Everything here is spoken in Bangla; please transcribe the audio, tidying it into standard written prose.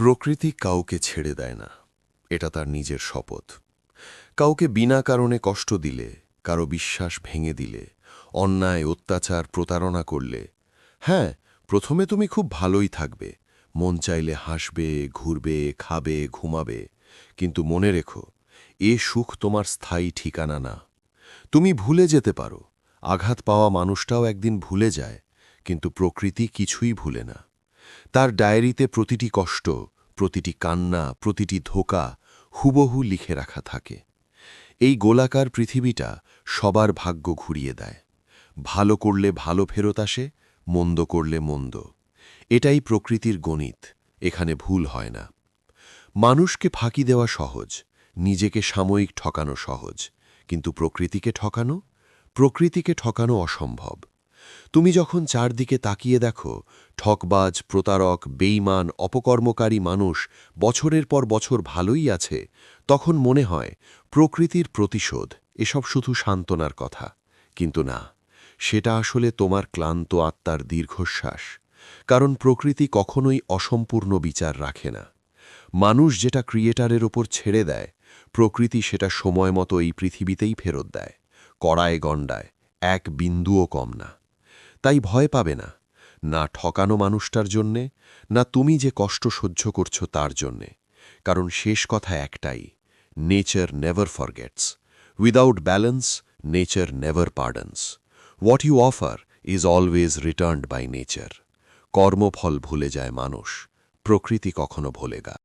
প্রকৃতি কাউকে ছেড়ে দেয় না, এটা তার নিজের শপথ। কাউকে বিনা কারণে কষ্ট দিলে, কারো বিশ্বাস ভেঙে দিলে, অন্যায় অত্যাচার প্রতারণা করলে, হ্যাঁ, প্রথমে তুমি খুব ভালোই থাকবে, মন চাইলে হাসবে, ঘুরবে, খাবে, ঘুমাবে, কিন্তু মনে রেখো, এ সুখ তোমার স্থায়ী ঠিকানা না। তুমি ভুলে যেতে পারো, আঘাত পাওয়া মানুষটাও একদিন ভুলে যায়, কিন্তু প্রকৃতি কিছুই ভুলে না। তার ডায়েরিতে প্রতিটি কষ্ট, প্রতিটি কান্না, প্রতিটি ধোঁকা হুবহু লিখে রাখা থাকে। এই গোলাকার পৃথিবীটা সবার ভাগ্য ঘুরিয়ে দেয়। ভালো করলে ভালো ফেরত আসে, মন্দ করলে মন্দ। এটাই প্রকৃতির গণিত, এখানে ভুল হয় না। মানুষকে ফাঁকি দেওয়া সহজ, নিজেকে সাময়িক ঠকানো সহজ, কিন্তু প্রকৃতিকে ঠকানো অসম্ভব। তুমি যখন চারদিকে তাকিয়ে দেখো, ঠকবাজ, প্রতারক, বেইমান, অপকর্মকারী মানুষ বছরের পর বছর ভালোই আছে, তখন মনে হয় প্রকৃতির প্রতিশোধ এসব শুধু সান্ত্বনার কথা। কিন্তু না, সেটা আসলে তোমার ক্লান্ত আত্মার দীর্ঘশ্বাস। কারণ প্রকৃতি কখনোই অসম্পূর্ণ বিচার রাখে না। মানুষ যেটা ক্রিয়েটারের ওপর ছেড়ে দেয়, প্রকৃতি সেটা সময় মতো এই পৃথিবীতেই ফেরত দেয়, কড়ায় গণ্ডায়, এক বিন্দুও কম না। তাই ভয় পাবে না, না ঠকানো মানুষটার জন্যে, না তুমি যে কষ্ট সহ্য করছো তার জন্যে। কারণ শেষ কথা একটাই, nature never forgets. Without balance, nature never pardons. What you offer is always returned by nature. কর্মফল ভুলে যায় মানুষ, প্রকৃতি কখনো ভোলে না।